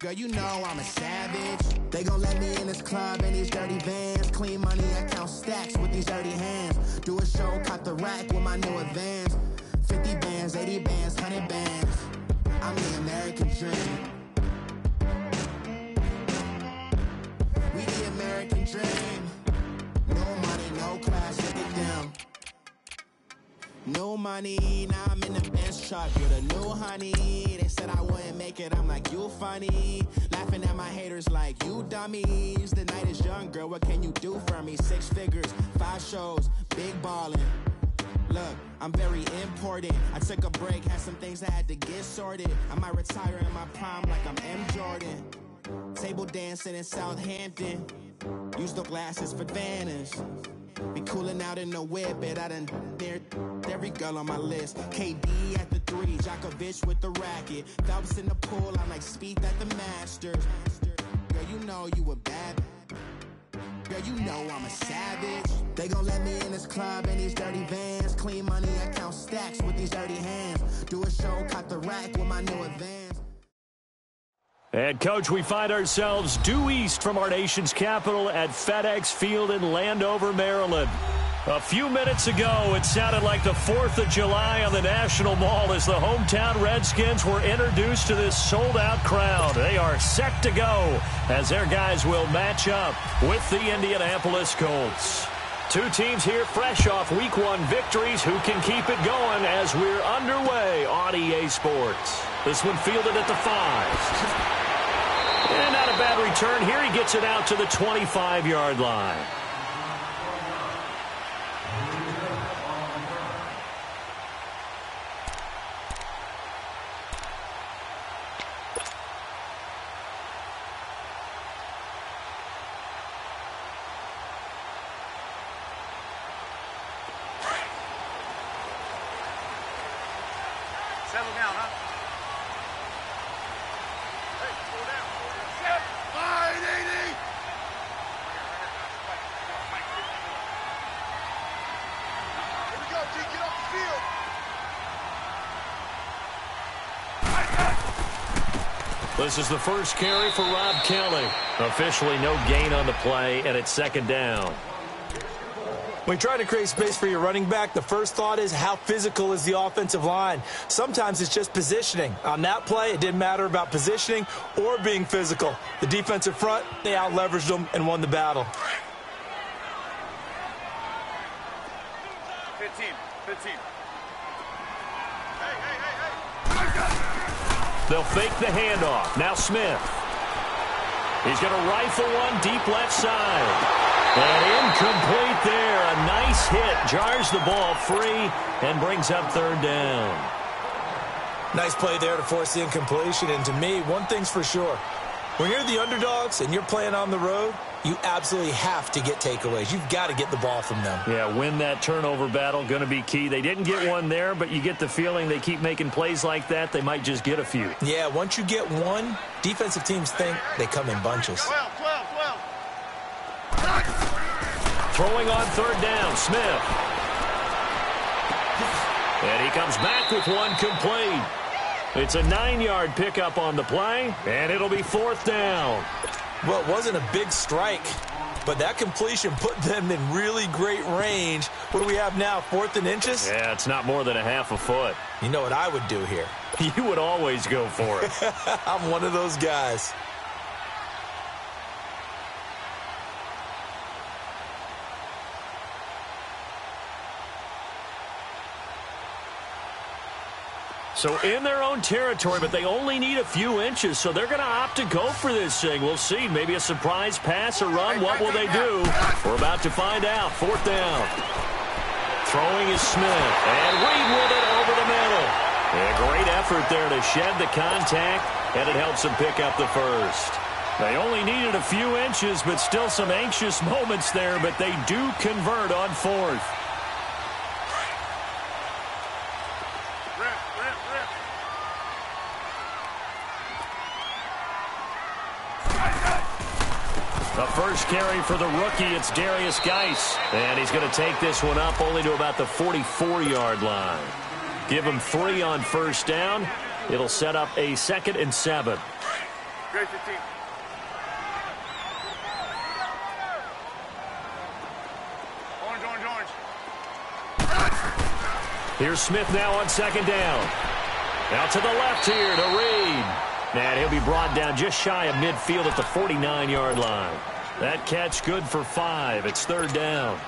Girl, you know I'm a savage. They gon' let me in this club in these dirty vans. Clean money, I count stacks with these dirty hands. Do a show, cop the rack with my new advance. 50 bands, 80 bands, 100 bands. I'm the American dream. We the American dream. No money, no class, look at them. No money, now I'm in the Benz truck. You're the new honey. They said I wouldn't make it, I'm like, you funny. Laughing at my haters like, you dummies. The night is young, girl, what can you do for me? 6 figures, 5 shows, big ballin'. Look, I'm very important. I took a break, had some things I had to get sorted. I might retire in my prime like I'm M. Jordan. Table dancing in Southampton. Use the glasses for Vanish. Be cooling out in the whip, but I done dared every girl on my list. KD at the 3, Djokovic with the racket. Phelps in the pool, I'm like Speed at the Masters. Girl, you know you a bad. Girl, you know I'm a savage. They gon' let me in this club in these dirty vans. Clean money, I count stacks with these dirty hands. Do a show, cut the rack with my new advance. And, Coach, we find ourselves due east from our nation's capital at FedEx Field in Landover, Maryland. A few minutes ago, it sounded like the 4th of July on the National Mall as the hometown Redskins were introduced to this sold-out crowd. They are set to go as their guys will match up with the Indianapolis Colts. 2 teams here fresh off Week 1 victories. Who can keep it going as we're underway on EA Sports? This one fielded at the 5. And not a bad return here. He gets it out to the 25-yard line. Settle down, huh? Hey, slow down. Set. 580. Here we go, G. Get off the field. This is the first carry for Rob Kelly. Officially no gain on the play, and it's 2nd down. When you're trying to create space for your running back, the first thought is how physical is the offensive line. Sometimes it's just positioning. On that play, it didn't matter about positioning or being physical. The defensive front, they out-leveraged them and won the battle. 15. Hey. They'll fake the handoff. Now Smith. He's going to rifle one deep left side. And incomplete there. A nice hit. Jars the ball free and brings up 3rd down. Nice play there to force the incompletion. And to me, one thing's for sure. When you're the underdogs and you're playing on the road, you absolutely have to get takeaways. You've got to get the ball from them. Yeah, win that turnover battle. Going to be key. They didn't get one there, but you get the feeling they keep making plays like that. They might just get a few. Yeah, once you get one, defensive teams think they come in bunches. 12. Throwing on 3rd down, Smith. And he comes back with one complete. It's a 9-yard pickup on the play, and it'll be 4th down. Well, it wasn't a big strike, but that completion put them in really great range. What do we have now, 4th and inches? Yeah, it's not more than a half a foot. You know what I would do here? You would always go for it. I'm one of those guys. So in their own territory, but they only need a few inches, so they're going to opt to go for this thing. We'll see. Maybe a surprise pass or run. What will they do? We're about to find out. 4th down. Throwing is Smith. And Reed with it over the middle. A great effort there to shed the contact, and it helps them pick up the first. They only needed a few inches, but still some anxious moments there, but they do convert on 4th. The first carry for the rookie, it's Darius Geis. And he's going to take this one up only to about the 44-yard line. Give him 3 on 1st down. It'll set up a 2nd and 7. Great 15. Orange, orange, orange. Here's Smith now on second down. Out to the left here to Reed. And he'll be brought down just shy of midfield at the 49-yard line. That catch good for 5. It's third down.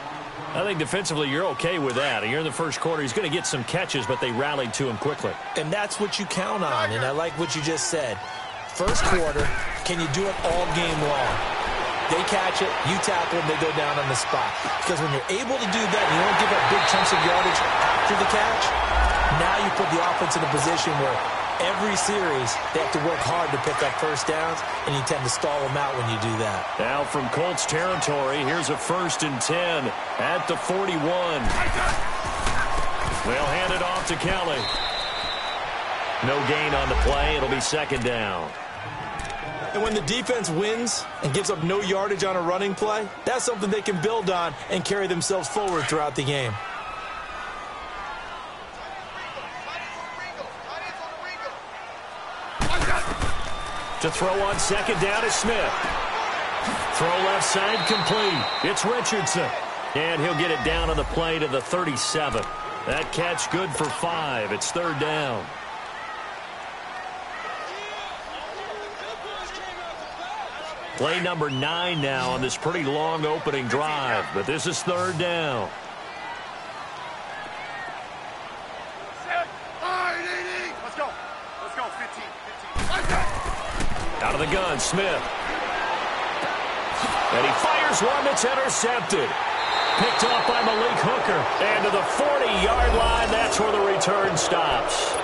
I think defensively you're okay with that. You're in the first quarter. He's going to get some catches, but they rallied to him quickly. And that's what you count on, and I like what you just said. First quarter, can you do it all game long? They catch it, you tackle them, they go down on the spot. Because when you're able to do that, and you don't give up big chunks of yardage after the catch, now you put the offense in a position where every series they have to work hard to pick up first downs, and you tend to stall them out when you do that. Now from Colts territory, here's a 1st and 10 at the 41. They'll hand it off to Kelly. No gain on the play. It'll be second down. And when the defense wins and gives up no yardage on a running play, that's something they can build on and carry themselves forward throughout the game. To throw on second down is Smith. Throw left side complete. It's Richardson. And he'll get it down on the play to the 37. That catch good for 5. It's third down. Play number 9 now on this pretty long opening drive, but this is third down. Let's go. Let's go. 15. Out of the gun, Smith. And he fires one that's intercepted. Picked off by Malik Hooker. And to the 40-yard line, that's where the return stops.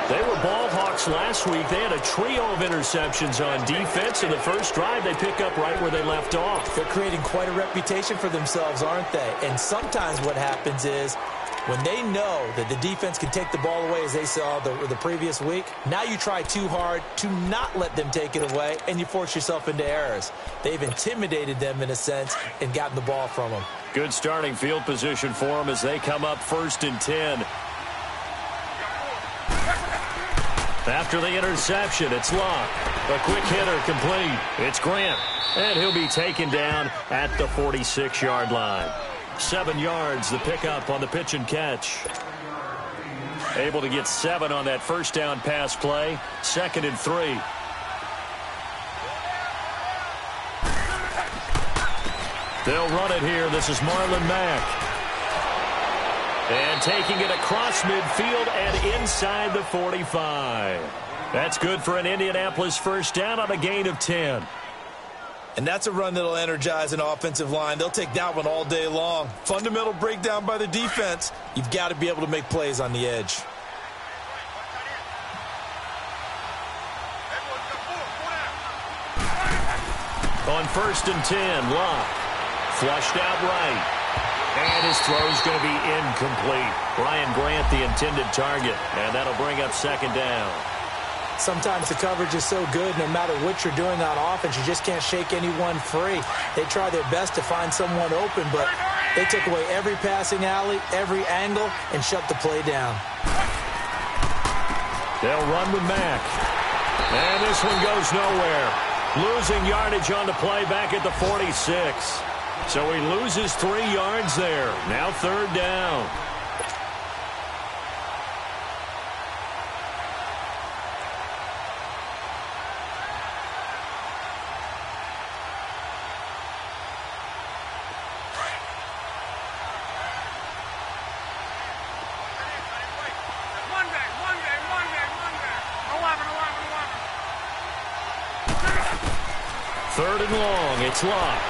They were ball hawks last week. They had a trio of interceptions on defense. In the first drive, they pick up right where they left off. They're creating quite a reputation for themselves, aren't they? And sometimes what happens is when they know that the defense can take the ball away, as they saw the previous week, now you try too hard to not let them take it away, and you force yourself into errors. They've intimidated them in a sense and gotten the ball from them. Good starting field position for them as they come up 1st and 10. After the interception, it's Locke. A quick hitter complete. It's Grant. And he'll be taken down at the 46-yard line. 7 yards, the pickup on the pitch and catch. Able to get 7 on that first down pass play. 2nd and 3. They'll run it here. This is Marlon Mack. And taking it across midfield and inside the 45. That's good for an Indianapolis first down on a gain of 10. And that's a run that'll energize an offensive line. They'll take that one all day long. Fundamental breakdown by the defense. You've got to be able to make plays on the edge. On 1st and 10, Locke. Flushed out right. And his throw's going to be incomplete. Ryan Grant, the intended target. And that'll bring up second down. Sometimes the coverage is so good, no matter what you're doing on offense, you just can't shake anyone free. They try their best to find someone open, but they took away every passing alley, every angle, and shut the play down. They'll run with Mack. And this one goes nowhere. Losing yardage on the play back at the 46. So he loses 3 yards there. Now third down. Third and long. It's Locke.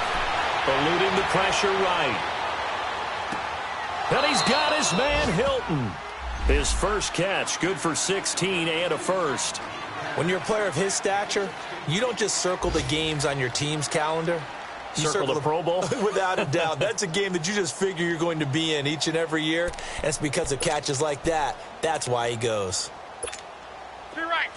Eluding the pressure right. And he's got his man Hilton. His first catch, good for 16 and a first. When you're a player of his stature, you don't just circle the games on your team's calendar. You circle the Pro Bowl? Without a doubt. That's a game that you just figure you're going to be in each and every year. And it's because of catches like that. That's why he goes. To your right.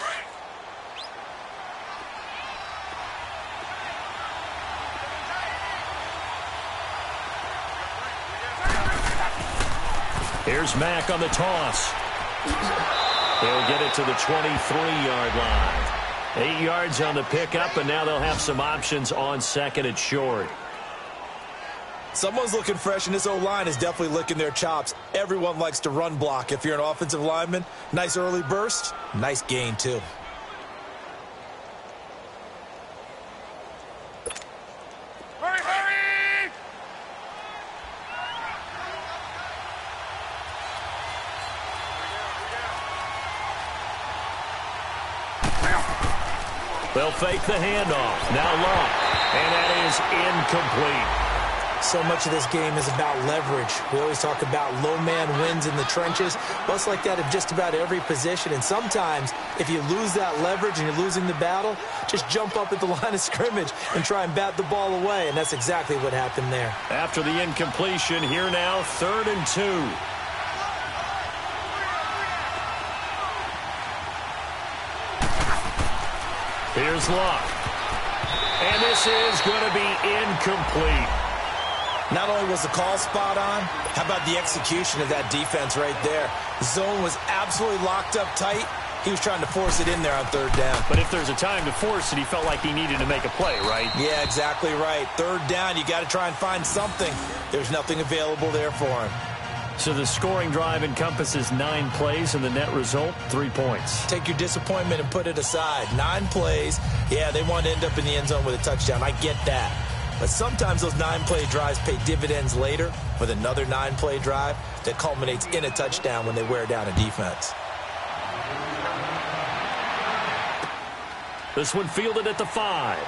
Here's Mack on the toss. They'll get it to the 23-yard line. 8 yards on the pickup, and now they'll have some options on second and short. Someone's looking fresh, and this O-line is definitely licking their chops. Everyone likes to run block. If you're an offensive lineman, nice early burst, nice gain too. Hurry, hurry! They'll fake the handoff. Now long, and that is incomplete. So much of this game is about leverage. We always talk about low man wins in the trenches. Well, it's like that of just about every position. And sometimes, if you lose that leverage and you're losing the battle, just jump up at the line of scrimmage and try and bat the ball away. And that's exactly what happened there. After the incompletion, here now, 3rd and 2. Here's Luck. And this is going to be incomplete. Not only was the call spot on, how about the execution of that defense right there? The zone was absolutely locked up tight. He was trying to force it in there on 3rd down. But if there's a time to force it, he felt like he needed to make a play, right? Yeah, exactly right. 3rd down, you got to try and find something. There's nothing available there for him. So the scoring drive encompasses 9 plays, and the net result, 3 points. Take your disappointment and put it aside. 9 plays. Yeah, they want to end up in the end zone with a touchdown. I get that. But sometimes those 9-play drives pay dividends later with another 9-play drive that culminates in a touchdown when they wear down a defense. This one fielded at the 5.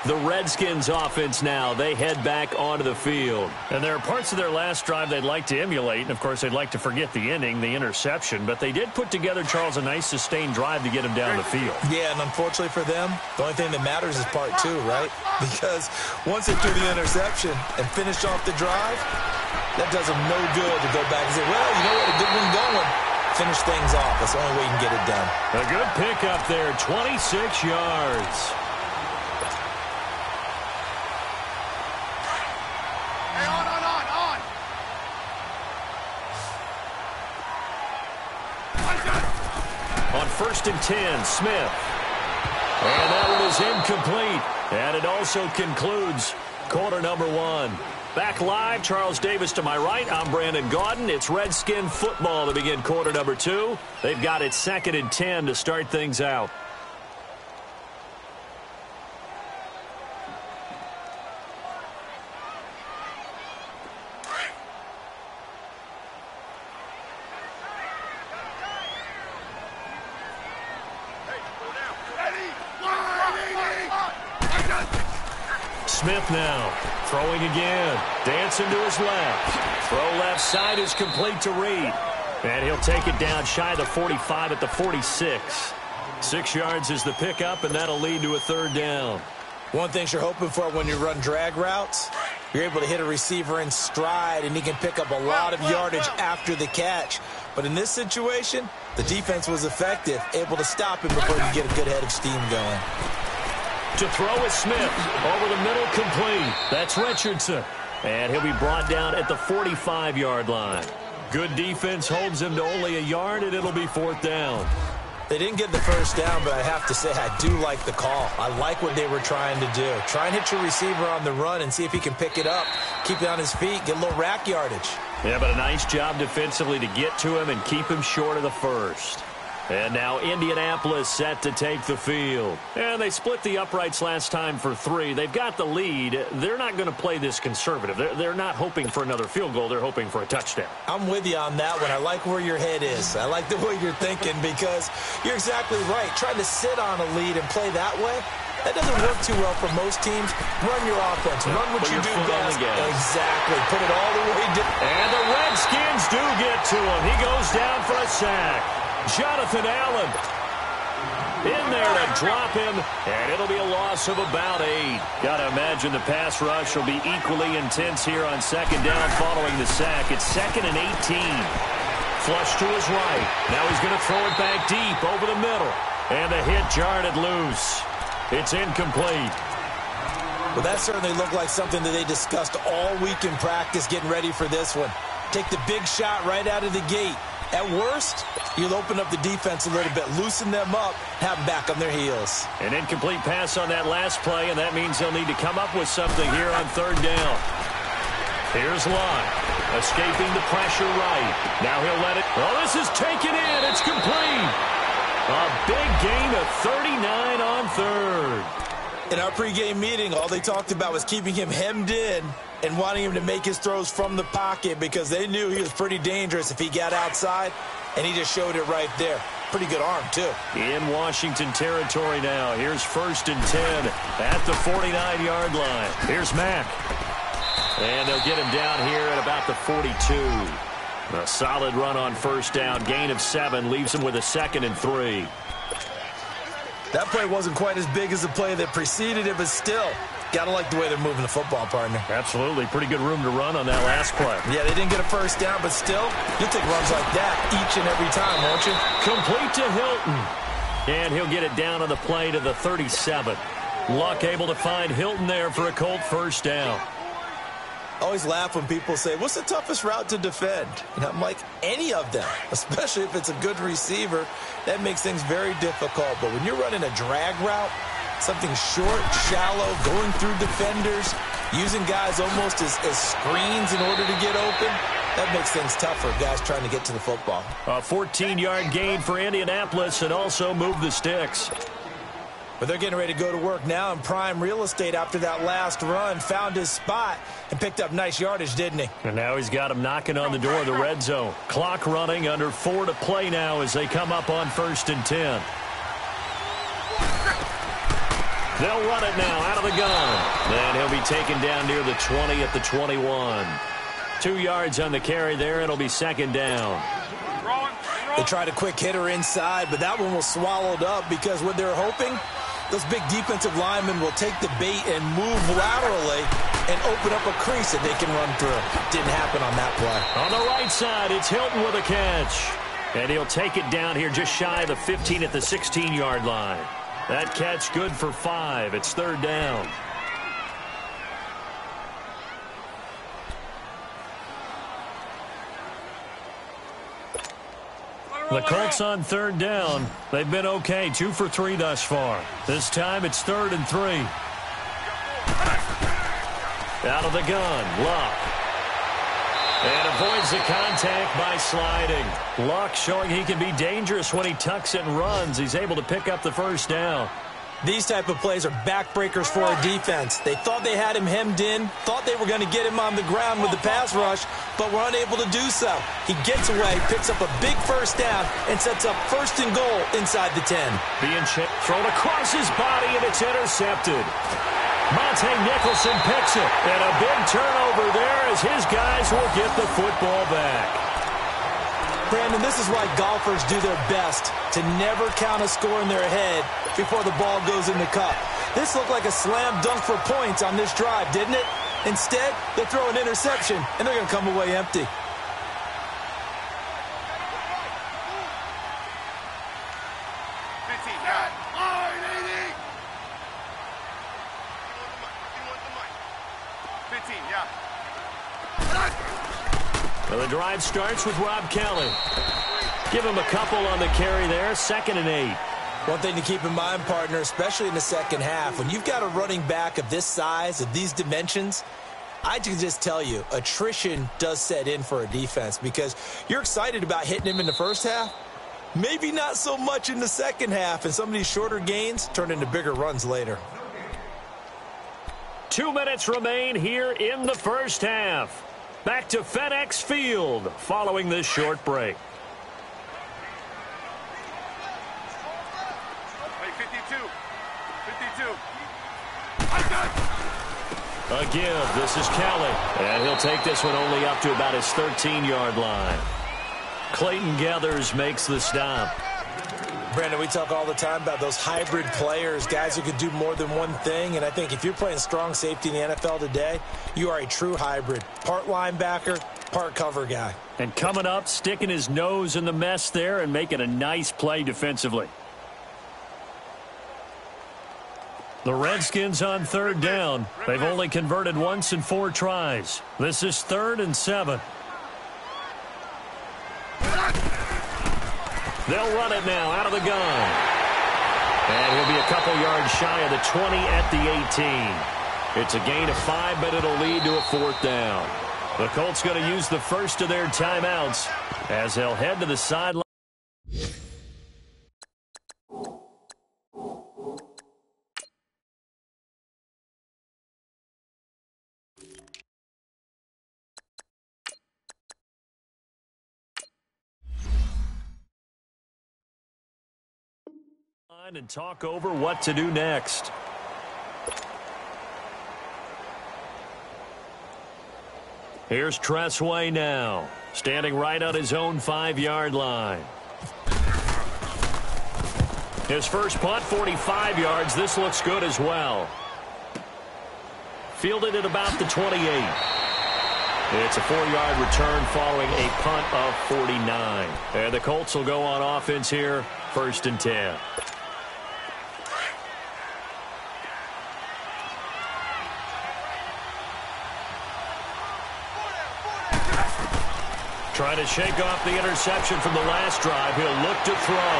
The Redskins offense now, they head back onto the field. And there are parts of their last drive they'd like to emulate. And, of course, they'd like to forget the ending, the interception. But they did put together, Charles, a nice sustained drive to get him down the field. Yeah, and unfortunately for them, the only thing that matters is part 2, right? Because once they threw the interception and finished off the drive, that does them no good to go back and say, well, you know what, a good one going. Finish things off. That's the only way you can get it done. A good pickup there, 26 yards. On 1st and 10, Smith. And that one is incomplete. And it also concludes quarter number 1. Back live, Charles Davis to my right. I'm Brandon Gaudin. It's Redskin football to begin quarter number 2. They've got it 2nd and 10 to start things out. Smith now, throwing again, dancing to his left. Throw left side is complete to Reed. And he'll take it down shy of the 45 at the 46. 6 yards is the pickup, and that'll lead to a 3rd down. One thing you're hoping for when you run drag routes, you're able to hit a receiver in stride, and he can pick up a lot of yardage after the catch. But in this situation, the defense was effective, able to stop him before he could get a good head of steam going. To throw is Smith. Over the middle, complete. That's Richardson. And he'll be brought down at the 45-yard line. Good defense holds him to only a yard, and it'll be 4th down. They didn't get the 1st down, but I have to say I do like the call. I like what they were trying to do. Try and hit your receiver on the run and see if he can pick it up, keep it on his feet, get a little rack yardage. Yeah, but a nice job defensively to get to him and keep him short of the 1st. And now Indianapolis set to take the field. And they split the uprights last time for 3. They've got the lead. They're not going to play this conservative. They're not hoping for another field goal. They're hoping for a touchdown. I'm with you on that one. I like where your head is. I like the way you're thinking because you're exactly right. Trying to sit on a lead and play that way, that doesn't work too well for most teams. Run your offense. Run what you do best. Exactly. Put it all the way down. And the Redskins do get to him. He goes down for a sack. Jonathan Allen in there to drop him, and it'll be a loss of about 8. Got to imagine the pass rush will be equally intense here on 2nd down following the sack. It's 2nd and 18. Flush to his right. Now he's going to throw it back deep over the middle. And the hit jarred it loose. It's incomplete. Well, that certainly looked like something that they discussed all week in practice getting ready for this one. Take the big shot right out of the gate. At worst, you'll open up the defense a little bit, loosen them up, have them back on their heels. An incomplete pass on that last play, and that means they'll need to come up with something here on third down. Here's Locke, escaping the pressure right. Now he'll let it. Oh, this is taken in. It's complete. A big gain of 39 on third. In our pregame meeting, all they talked about was keeping him hemmed in and wanting him to make his throws from the pocket because they knew he was pretty dangerous if he got outside, and he just showed it right there. Pretty good arm, too. In Washington territory now. Here's 1st and 10 at the 49-yard line. Here's Mack. And they'll get him down here at about the 42. A solid run on first down. Gain of 7 leaves him with a 2nd and 3. That play wasn't quite as big as the play that preceded it, but still, got to like the way they're moving the football, partner. Absolutely. Pretty good room to run on that last play. Yeah, they didn't get a first down, but still, you'll take runs like that each and every time, won't you? Complete to Hilton. And he'll get it down on the play to the 37. Luck able to find Hilton there for a Colt first down. Always laugh when people say, what's the toughest route to defend? And I'm like, any of them, especially if it's a good receiver. That makes things very difficult. But when you're running a drag route, something short, shallow, going through defenders, using guys almost as screens in order to get open, that makes things tougher, guys trying to get to the football. A 14-yard gain for Indianapolis and also move the sticks. But they're getting ready to go to work now in prime real estate after that last run. Found his spot and picked up nice yardage, didn't he? And now he's got him knocking on the door of the red zone. Clock running, under 4 to play now as they come up on 1st and 10. They'll run it now out of the gun. And he'll be taken down near the 20 at the 21. 2 yards on the carry there. It'll be 2nd down. They tried a quick hitter inside, but that one was swallowed up because what they're hoping, those big defensive linemen will take the bait and move laterally and open up a crease that they can run through. Didn't happen on that play. On the right side, it's Hilton with a catch. And he'll take it down here just shy of the 15 at the 16-yard line. That catch good for 5. It's 3rd down. The Colts on 3rd down. They've been okay, 2 for 3 thus far. This time it's 3rd and 3. Out of the gun, Luck. And avoids the contact by sliding. Luck showing he can be dangerous when he tucks it and runs. He's able to pick up the first down. These type of plays are backbreakers for a defense. They thought they had him hemmed in, thought they were going to get him on the ground with the pass rush, but were unable to do so. He gets away, picks up a big first down, and sets up 1st and goal inside the 10. Being thrown across his body, and it's intercepted. Monte Nicholson picks it, and a big turnover there as his guys will get the football back. Brandon, this is why golfers do their best to never count a score in their head before the ball goes in the cup. This looked like a slam dunk for points on this drive, didn't it? Instead, they throw an interception, and they're going to come away empty. Well, the drive starts with Rob Kelly. Give him a couple on the carry there, 2nd and 8. One thing to keep in mind, partner, especially in the second half, when you've got a running back of this size, of these dimensions, I can just tell you, attrition does set in for a defense because you're excited about hitting him in the first half. Maybe not so much in the second half, and some of these shorter gains turn into bigger runs later. 2 minutes remain here in the first half. Back to FedEx Field following this short break. A give. This is Kelly. And he'll take this one only up to about his 13-yard line. Clayton Gathers makes the stop. Brandon, we talk all the time about those hybrid players, guys who can do more than one thing. And I think if you're playing strong safety in the NFL today, you are a true hybrid. Part linebacker, part cover guy. And coming up, sticking his nose in the mess there and making a nice play defensively. The Redskins on 3rd down. They've only converted once in 4 tries. This is 3rd and 7. They'll run it now out of the gun. And he'll be a couple yards shy of the 20 at the 18. It's a gain of 5, but it'll lead to a 4th down. The Colts going to use the first of their timeouts as they'll head to the sideline. And talk over what to do next. Here's Tressway now, standing right on his own 5-yard line. His first punt, 45 yards. This looks good as well. Fielded at about the 28. It's a 4-yard return following a punt of 49. And the Colts will go on offense here, 1st and 10. Trying to shake off the interception from the last drive. He'll look to throw.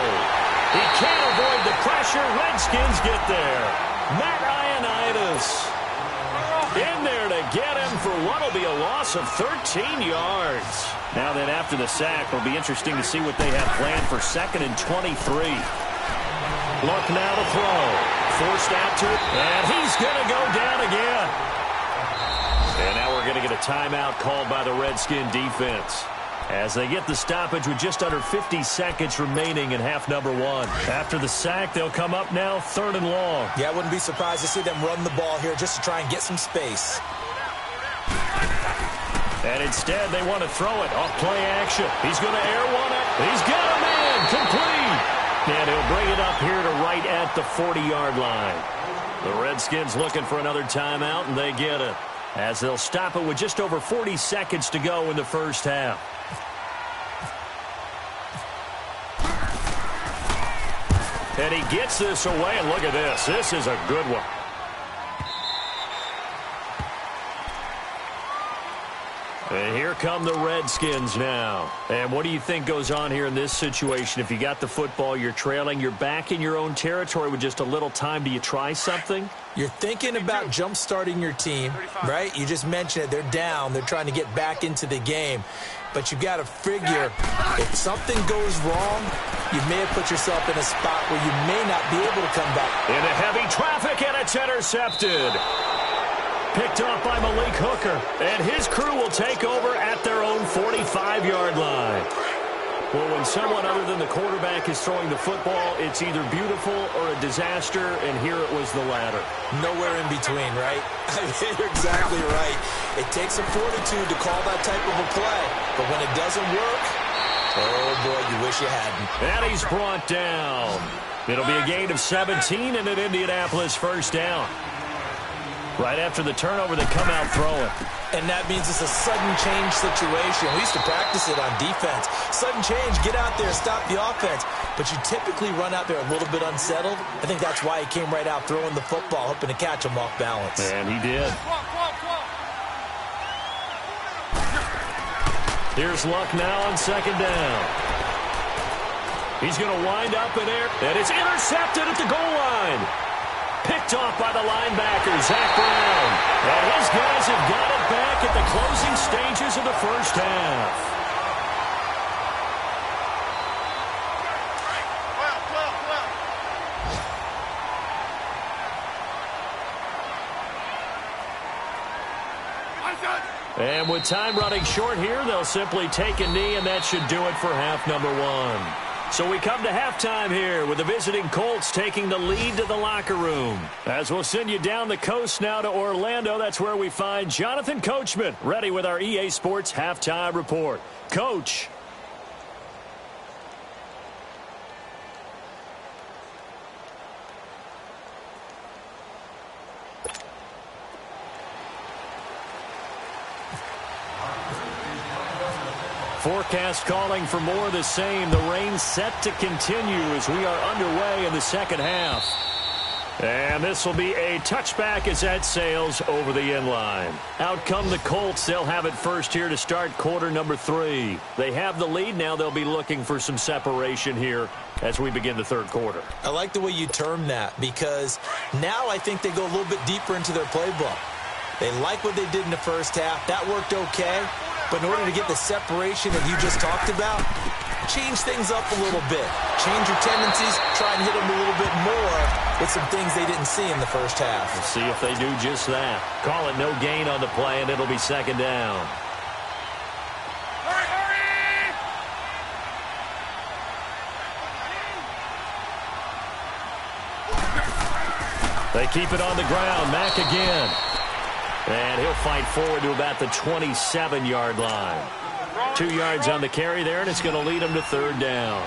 He can't avoid the pressure. Redskins get there. Matt Ioannidis in there to get him for what will be a loss of 13 yards. Now then, after the sack, it'll be interesting to see what they have planned for 2nd and 23. Look now to throw. Forced out to it, and he's going to go down again. And now we're going to get a timeout called by the Redskin defense as they get the stoppage with just under 50 seconds remaining in half number 1. After the sack, they'll come up now 3rd and long. Yeah, I wouldn't be surprised to see them run the ball here just to try and get some space. And instead, they want to throw it off play action. He's going to air one it. He's got a man complete. And he'll bring it up here to right at the 40-yard line. The Redskins looking for another timeout, and they get it, as they'll stop it with just over 40 seconds to go in the first half. And he gets this away, and look at this. This is a good one. And here come the Redskins now. And what do you think goes on here in this situation? If you got the football, you're trailing, you're back in your own territory with just a little time. Do you try something? You're thinking about jump-starting your team, right? You just mentioned it. They're down. They're trying to get back into the game. But you got to figure, if something goes wrong, you may have put yourself in a spot where you may not be able to come back. Into heavy traffic, and it's intercepted. Picked off by Malik Hooker, and his crew will take over at their own 45-yard line. Well, when someone other than the quarterback is throwing the football, it's either beautiful or a disaster, and here it was the latter. Nowhere in between, right? You're exactly right. It takes some fortitude to call that type of a play, but when it doesn't work, oh boy, you wish you hadn't. And he's brought down. It'll be a gain of 17 and an Indianapolis 1st down. Right after the turnover, they come out throwing. And that means it's a sudden change situation. We used to practice it on defense. Sudden change, get out there, stop the offense. But you typically run out there a little bit unsettled. I think that's why he came right out throwing the football, hoping to catch him off balance. And he did. Here's Luck now on 2nd down. He's going to wind up in air, and it's intercepted at the goal line. Picked off by the linebacker, Zach Brown. And his guys have got it back at the closing stages of the first half. And with time running short here, they'll simply take a knee, and that should do it for half number 1. So we come to halftime here with the visiting Colts taking the lead to the locker room. As we'll send you down the coast now to Orlando, that's where we find Jonathan Coachman ready with our EA Sports Halftime Report. Coach. Forecast calling for more of the same. The rain set to continue as we are underway in the second half. And this will be a touchback as that sails over the end line. Out come the Colts. They'll have it first here to start quarter number 3. They have the lead. Now they'll be looking for some separation here as we begin the third quarter. I like the way you term that, because now I think they go a little bit deeper into their playbook. They like what they did in the first half. That worked okay. But in order to get the separation that you just talked about, change things up a little bit. Change your tendencies. Try and hit them a little bit more with some things they didn't see in the first half. We'll see if they do just that. Call it no gain on the play, and it'll be second down. Hurry, hurry! They keep it on the ground. Mack again. And he'll fight forward to about the 27-yard line. 2 yards on the carry there, and it's going to lead him to third down.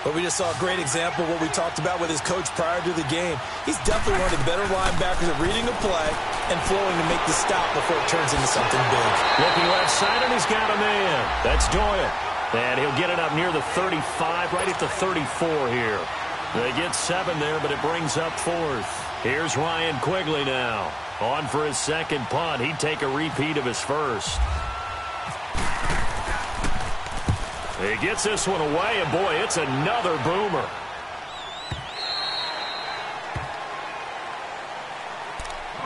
But we just saw a great example of what we talked about with his coach prior to the game. He's definitely one of the better linebackers at reading a play and flowing to make the stop before it turns into something big. Looking left side, and he's got a man. That's Doyle. And he'll get it up near the 35, right at the 34 here. They get 7 there, but it brings up 4th. Here's Ryan Quigley now. On for his second punt. He'd take a repeat of his first. He gets this one away, and boy, it's another boomer.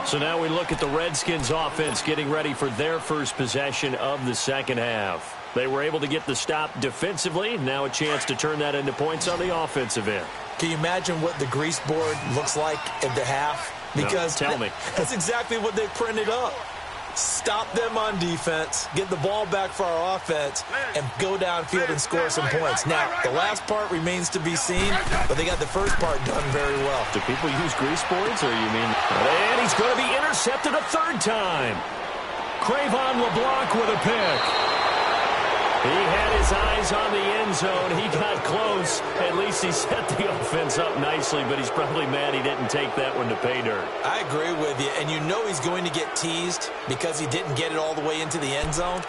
So now we look at the Redskins offense getting ready for their first possession of the second half. They were able to get the stop defensively. Now a chance to turn that into points on the offensive end. Can you imagine what the grease board looks like at the half? Because no, tell me. That's exactly what they printed up. Stop them on defense, get the ball back for our offense, and go downfield and score some points. Now, the last part remains to be seen, but they got the first part done very well. Do people use grease boards, or you mean... And he's going to be intercepted a third time. Cravon LeBlanc with a pick. He had his eyes on the end zone. He got close. At least he set the offense up nicely, but he's probably mad he didn't take that one to pay dirt. I agree with you, and you know he's going to get teased because he didn't get it all the way into the end zone.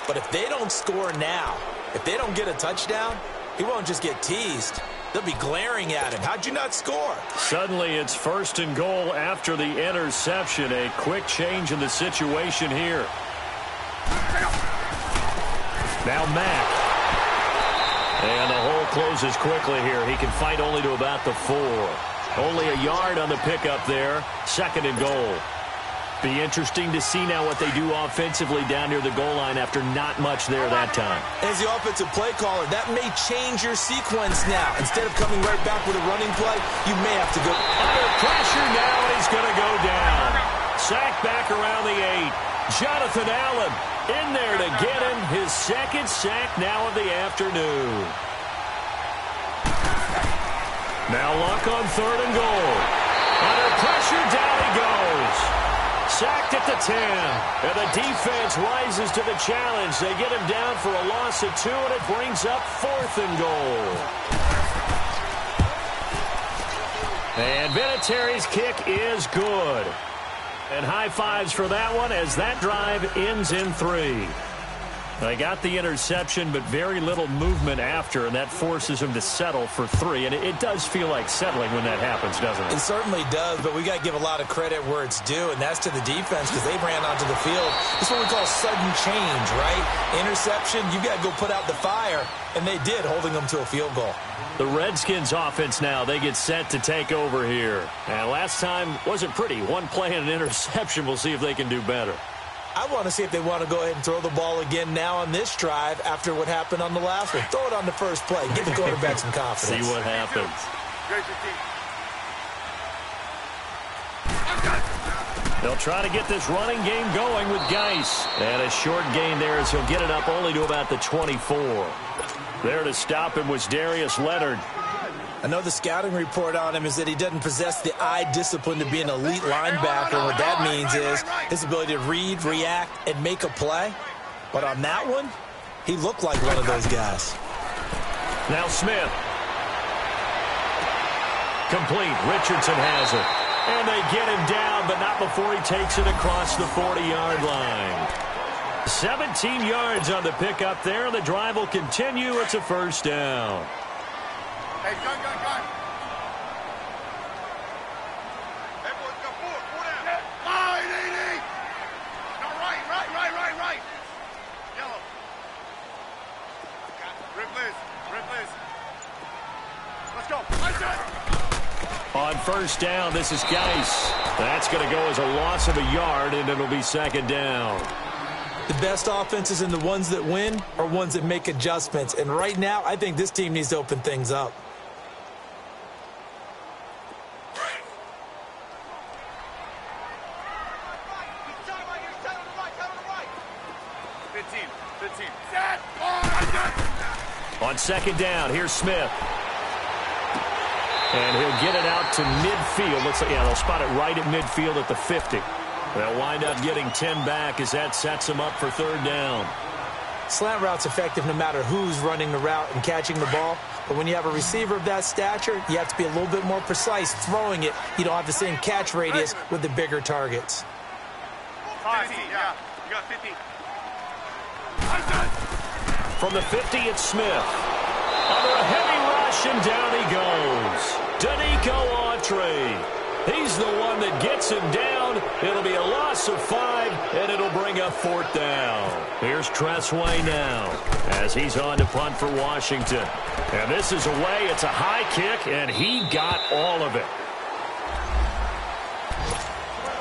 But if they don't score now, if they don't get a touchdown, he won't just get teased. They'll be glaring at him. How'd you not score? Suddenly it's 1st and goal after the interception. A quick change in the situation here. Now Mack. And the hole closes quickly here. He can fight only to about the 4. Only a yard on the pickup there. 2nd and goal. Be interesting to see now what they do offensively down near the goal line after not much there that time. As the offensive play caller, that may change your sequence now. Instead of coming right back with a running play, you may have to go. Under pressure now, he's going to go down. Sack back around the 8. Jonathan Allen in there to get him his 2nd sack now of the afternoon. Now Luck on 3rd and goal. Under pressure, down he goes. Sacked at the 10. And the defense rises to the challenge. They get him down for a loss of 2, and it brings up 4th and goal. And Vinatieri's kick is good. And high fives for that one as that drive ends in 3. They got the interception, but very little movement after, and that forces him to settle for 3. And it does feel like settling when that happens, doesn't it? It certainly does, but we got to give a lot of credit where it's due, and that's to the defense because they ran onto the field. It's what we call sudden change, right? Interception, you got to go put out the fire, and they did, holding them to a field goal. The Redskins offense now, they get set to take over here. And last time wasn't pretty. One play and an interception. We'll see if they can do better. I want to see if they want to go ahead and throw the ball again now on this drive after what happened on the last one. Throw it on the first play. Give the quarterback some confidence. See what happens. They'll try to get this running game going with Geis. And a short gain there as he'll get it up only to about the 24. There to stop him was Darius Leonard. I know the scouting report on him is that he doesn't possess the eye discipline to be an elite linebacker. What that means is his ability to read, react, and make a play. But on that one, he looked like one of those guys. Now Smith. Complete. Richardson has it. And they get him down, but not before he takes it across the 40-yard line. 17 yards on the pickup there. The drive will continue. It's a first down. Hey, gun. first down. This is Geis. That's going to go as a loss of a yard, and it'll be second down. The best offenses and the ones that win are ones that make adjustments. And right now, I think this team needs to open things up. On second down, here's Smith. And he'll get it out to midfield. Looks like, yeah, they'll spot it right at midfield at the 50. They'll wind up getting 10 back as that sets them up for third down. Slant route's effective no matter who's running the route and catching the ball. But when you have a receiver of that stature, you have to be a little bit more precise throwing it. You don't have the same catch radius with the bigger targets. 50, yeah. You got 50. From the 50, it's Smith. Under a heavy rush, and down he goes. Danico Autry. He's the one that gets him down. It'll be a loss of 5, and it'll bring up fourth down. Here's Tressway now as he's on to punt for Washington. And this is away. It's a high kick, and he got all of it.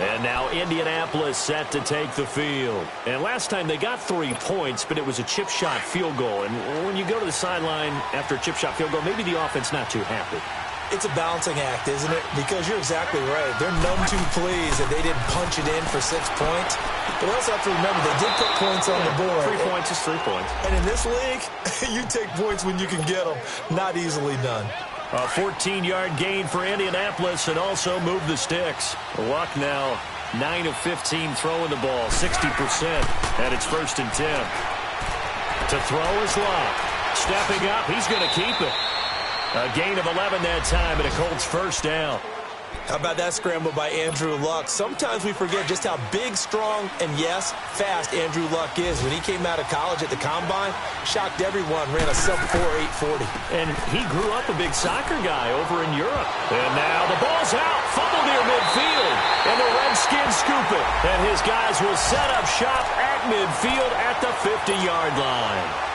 And now Indianapolis set to take the field. And last time they got 3 points, but it was a chip shot field goal. And when you go to the sideline after a chip shot field goal, maybe the offense not too happy. It's a balancing act, isn't it? Because you're exactly right. They're none too pleased that they didn't punch it in for 6 points. But we also have to remember they did put points on the board. 3 points is 3 points. And in this league, you take points when you can get them. Not easily done. A 14-yard gain for Indianapolis and also move the sticks. Luck now 9 of 15 throwing the ball, 60%, and it's 1st and 10. To throw is Luck. Stepping up, he's going to keep it. A gain of 11 that time, and a Colts first down. How about that scramble by Andrew Luck? Sometimes we forget just how big, strong, and yes, fast Andrew Luck is. When he came out of college at the Combine, shocked everyone, ran a sub-4 840. And he grew up a big soccer guy over in Europe. And now the ball's out, fumble near midfield, and the Redskins scoop it. And his guys will set up shop at midfield at the 50-yard line.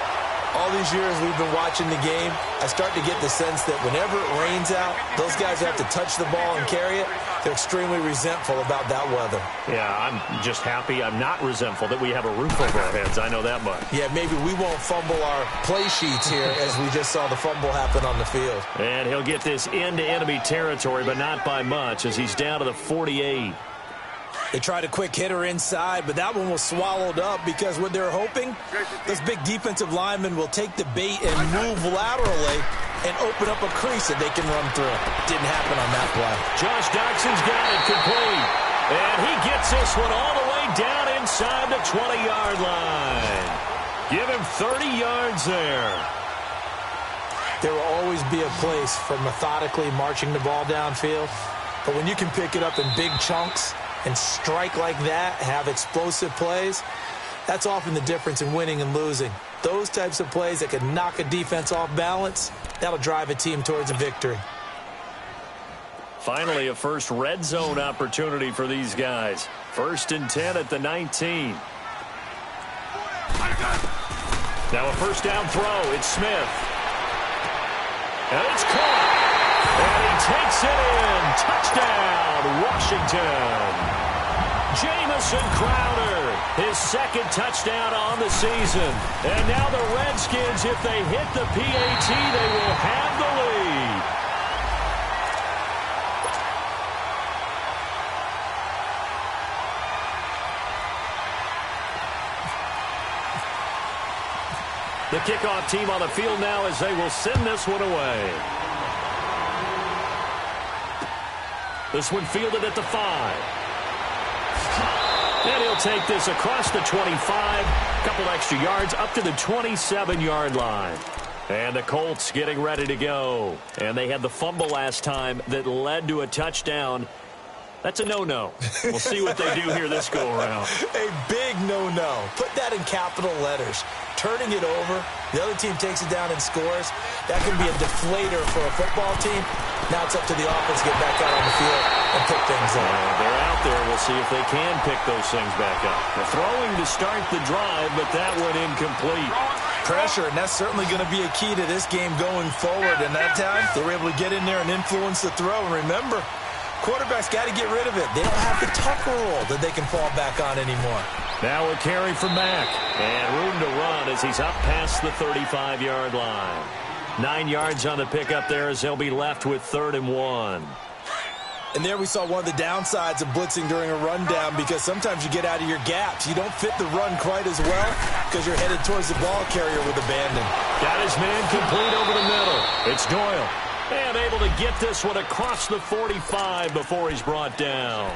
All these years we've been watching the game, I start to get the sense that whenever it rains out, those guys who have to touch the ball and carry it, they're extremely resentful about that weather. Yeah, I'm just happy I'm not resentful that we have a roof over our heads. I know that much. Yeah, maybe we won't fumble our play sheets here as we just saw the fumble happen on the field. And he'll get this into enemy territory, but not by much as he's down to the 48. They tried a quick hitter inside, but that one was swallowed up because what they're hoping, those big defensive linemen will take the bait and move laterally and open up a crease that they can run through. Didn't happen on that play. Josh Doxson's got it complete. And he gets this one all the way down inside the 20-yard line. Give him 30 yards there. There will always be a place for methodically marching the ball downfield. But when you can pick it up in big chunks and strike like that, have explosive plays, that's often the difference in winning and losing. Those types of plays that can knock a defense off balance, that'll drive a team towards a victory. Finally, a first red zone opportunity for these guys. 1st and 10 at the 19. Now a first down throw. It's Smith. And it's caught. And he takes it in. Touchdown, Washington. Jamison Crowder, his 2nd touchdown on the season. And now the Redskins, if they hit the PAT, they will have the lead. The kickoff team on the field now as they will send this one away. This one fielded at the 5. And he'll take this across the 25. Couple extra yards up to the 27-yard line. And the Colts getting ready to go. And they had the fumble last time that led to a touchdown. That's a no-no. We'll see what they do here this go-around. A big no-no. Put that in capital letters. Turning it over, the other team takes it down and scores. That can be a deflator for a football team. Now it's up to the offense to get back out on the field and pick things up. They're out there. We'll see if they can pick those things back up. They're throwing to start the drive, but that went incomplete. Pressure, and that's certainly going to be a key to this game going forward. And that time, they were able to get in there and influence the throw. And remember, Quarterback's got to get rid of it. They don't have the Tucker roll that they can fall back on anymore. Now a carry from Mack. And room to run as he's up past the 35-yard line. 9 yards on the pickup there as they'll be left with 3rd and 1. And there we saw one of the downsides of blitzing during a rundown, because sometimes you get out of your gaps. You don't fit the run quite as well because you're headed towards the ball carrier with abandon. Got his man complete over the middle. It's Doyle. And able to get this one across the 45 before he's brought down.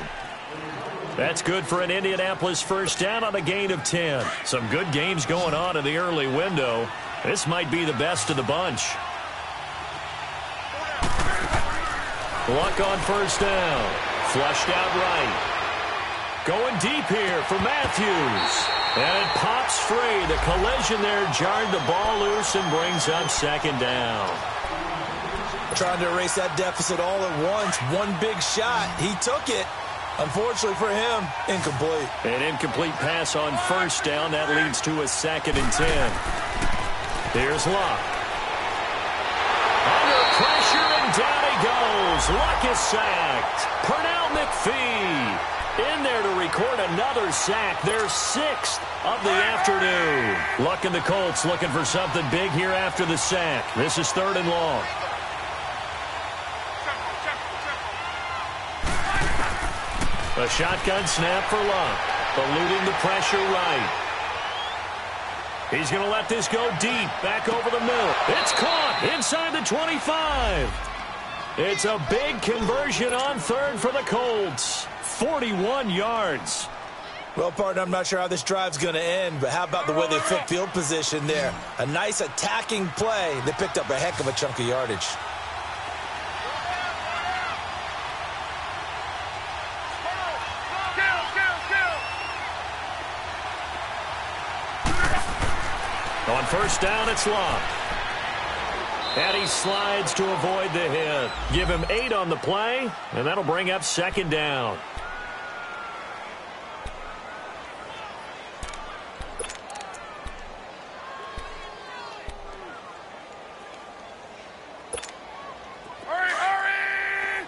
That's good for an Indianapolis first down on a gain of 10. Some good games going on in the early window. This might be the best of the bunch. Luck on first down. Flushed out right. Going deep here for Matthews. And it pops free. The collision there jarred the ball loose and brings up 2nd down. Trying to erase that deficit all at once. One big shot. He took it. Unfortunately for him, incomplete. An incomplete pass on first down. That leads to a 2nd and 10. Here's Luck. Under pressure, and down he goes. Luck is sacked. Pernell McPhee in there to record another sack. Their 6th of the afternoon. Luck and the Colts looking for something big here after the sack. This is 3rd and long. A shotgun snap for Luck. Eluding the pressure right. He's going to let this go deep. Back over the middle. It's caught inside the 25. It's a big conversion on 3rd for the Colts. 41 yards. Well, partner, I'm not sure how this drive's going to end, but how about the way they flip field position there? A nice attacking play. They picked up a heck of a chunk of yardage. On first down, it's Luck. And he slides to avoid the hit. Give him 8 on the play, and that'll bring up 2nd down. Hurry, hurry!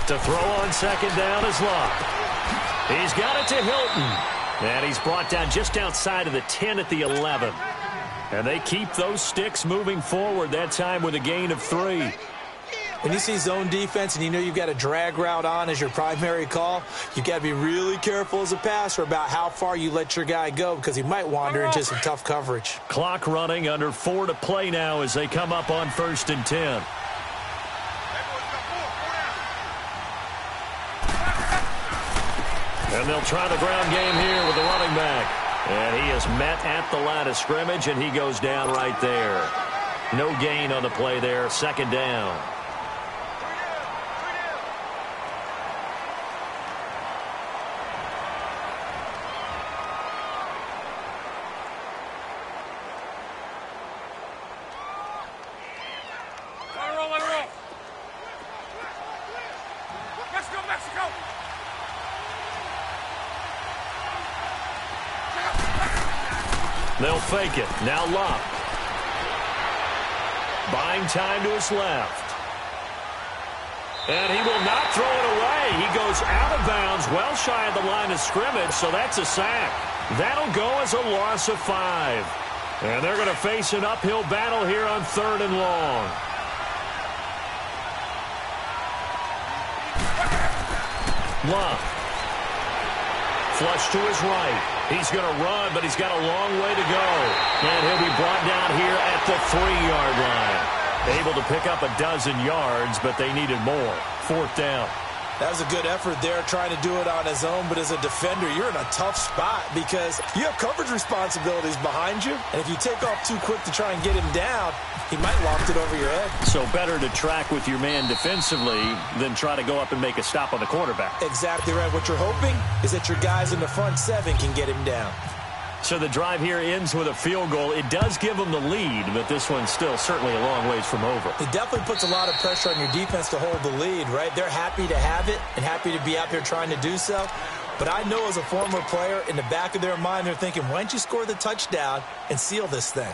To throw on 2nd down is Luck. He's got it to Hilton. And he's brought down just outside of the 10 at the 11. And they keep those sticks moving forward, that time with a gain of 3. When you see zone defense and you know you've got a drag route on as your primary call, you've got to be really careful as a passer about how far you let your guy go, because he might wander into some tough coverage. Clock running, under 4 to play now as they come up on 1st and 10. And they'll try the ground game here with the running back. And he is met at the line of scrimmage, and he goes down right there. No gain on the play there. 2nd down. Let it roll. Mexico, Mexico! They'll fake it. Now Luck. Buying time to his left. And he will not throw it away. He goes out of bounds, well shy of the line of scrimmage, so that's a sack. That'll go as a loss of 5. And they're going to face an uphill battle here on 3rd and long. Luck. Flush to his right. He's going to run, but he's got a long way to go. And he'll be brought down here at the 3-yard line. Able to pick up a dozen yards, but they needed more. 4th down. That was a good effort there, trying to do it on his own. But as a defender, you're in a tough spot because you have coverage responsibilities behind you. And if you take off too quick to try and get him down, he might loft it over your head. So better to track with your man defensively than try to go up and make a stop on the quarterback. Exactly right. What you're hoping is that your guys in the front 7 can get him down. So the drive here ends with a field goal. It does give them the lead, but this one's still certainly a long ways from over. It definitely puts a lot of pressure on your defense to hold the lead, right? They're happy to have it and happy to be out there trying to do so. But I know as a former player, in the back of their mind, they're thinking, why don't you score the touchdown and seal this thing?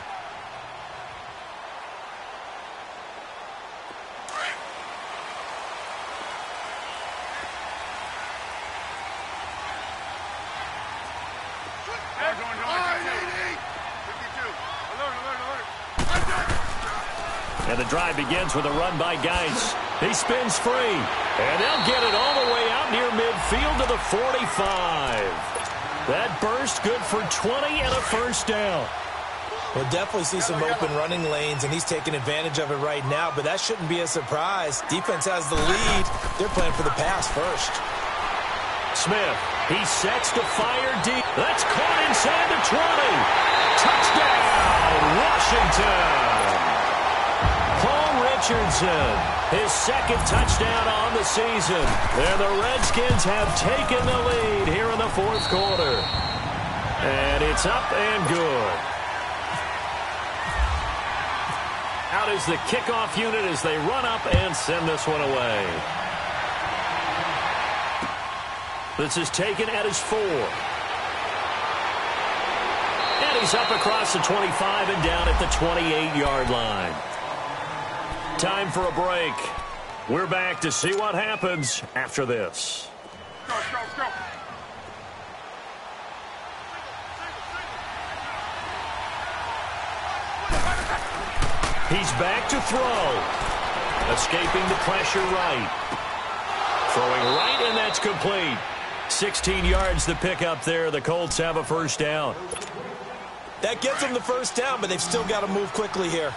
And the drive begins with a run by Geis. He spins free. And they'll get it all the way out near midfield to the 45. That burst good for 20 and a first down. We'll definitely see some open running lanes, and he's taking advantage of it right now, but that shouldn't be a surprise. Defense has the lead. They're playing for the pass first. Smith, he sets to fire deep. That's caught inside the 20. Touchdown, Washington. Paul Richardson, his second touchdown on the season. And the Redskins have taken the lead here in the fourth quarter. And it's up and good. Out is the kickoff unit as they run up and send this one away. This is taken at his 4. And he's up across the 25 and down at the 28-yard line. Time for a break. We're back to see what happens after this. Go, go, go. He's back to throw. Escaping the pressure right. Throwing right, and that's complete. 16 yards to pick up there. The Colts have a first down. That gets them the first down, but they've still got to move quickly here.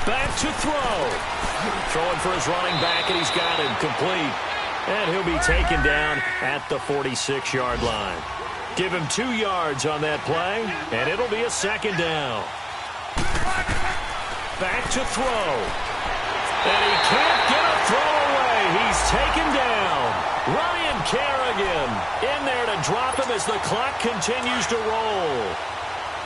Back to throw. Throwing for his running back, and he's got him complete. And he'll be taken down at the 46-yard line. Give him 2 yards on that play, and it'll be a second down. Back to throw. And he can't get a throw away. He's taken down. Ryan Kerrigan in there to drop him as the clock continues to roll.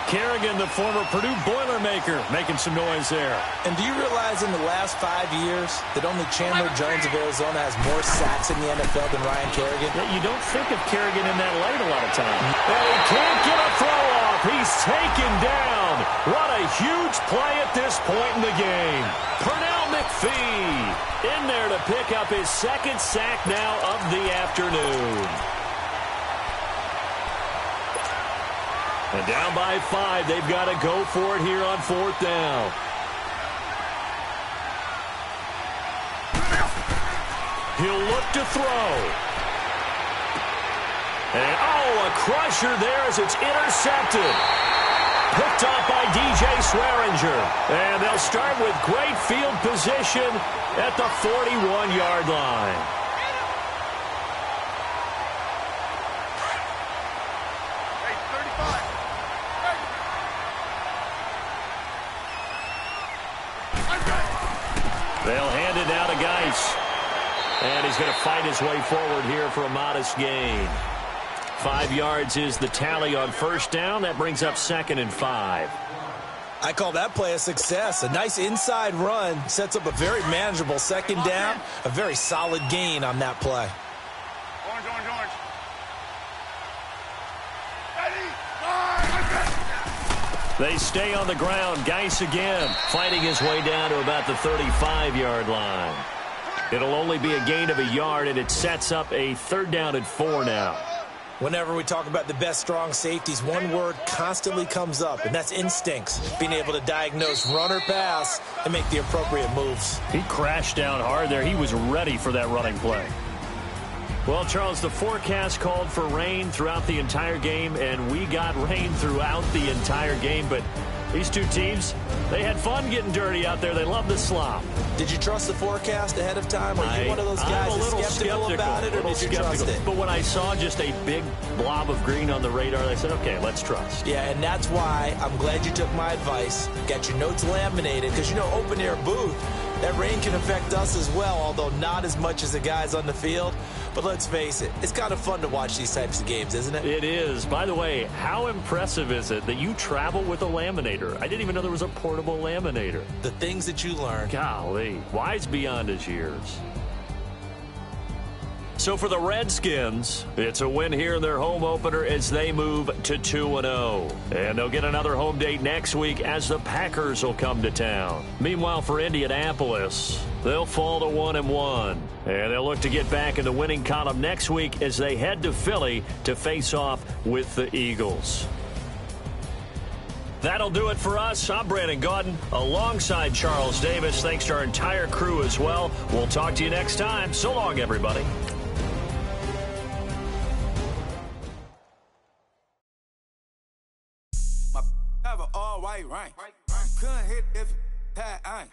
Kerrigan, the former Purdue Boilermaker, making some noise there. And do you realize in the last 5 years that only Chandler Jones of Arizona has more sacks in the NFL than Ryan Kerrigan? Yeah, you don't think of Kerrigan in that light a lot of times. And he can't get a throw off. He's taken down. What a huge play at this point in the game. Pernell McPhee in there to pick up his second sack now of the afternoon. And down by 5, they've got to go for it here on fourth down. He'll look to throw. And, a crusher there as it's intercepted. Picked up by DJ Swearinger. And they'll start with great field position at the 41-yard line. They'll hand it now to Geis. And he's going to fight his way forward here for a modest gain. 5 yards is the tally on first down. That brings up 2nd and 5. I call that play a success. A nice inside run sets up a very manageable second down. A very solid gain on that play. Orange, orange, orange. They stay on the ground. Geis again fighting his way down to about the 35-yard line. It'll only be a gain of a yard, and it sets up a 3rd down and 4 now. Whenever we talk about the best strong safeties, one word constantly comes up, and that's instincts. Being able to diagnose run or pass and make the appropriate moves. He crashed down hard there. He was ready for that running play. Well, Charles, the forecast called for rain throughout the entire game, and we got rain throughout the entire game. But these two teams, they had fun getting dirty out there. They love the slop. Did you trust the forecast ahead of time? Are you one of those guys that's skeptical about it, or did you trust it? But when I saw just a big blob of green on the radar, I said, okay, let's trust. Yeah, and that's why I'm glad you took my advice. Got your notes laminated, because, open-air booth, that rain can affect us as well, although not as much as the guys on the field. But let's face it, it's kind of fun to watch these types of games, isn't it? It is. By the way, how impressive is it that you travel with a laminator? I didn't even know there was a portable laminator. The things that you learn. Golly, wise beyond his years. So for the Redskins, it's a win here in their home opener as they move to 2-0. And they'll get another home date next week as the Packers will come to town. Meanwhile, for Indianapolis, they'll fall to 1-1. And they'll look to get back in the winning column next week as they head to Philly to face off with the Eagles. That'll do it for us. I'm Brandon Gaudin alongside Charles Davis. Thanks to our entire crew as well. We'll talk to you next time. So long, everybody. My have an all white rank. Couldn't hit if had ain't.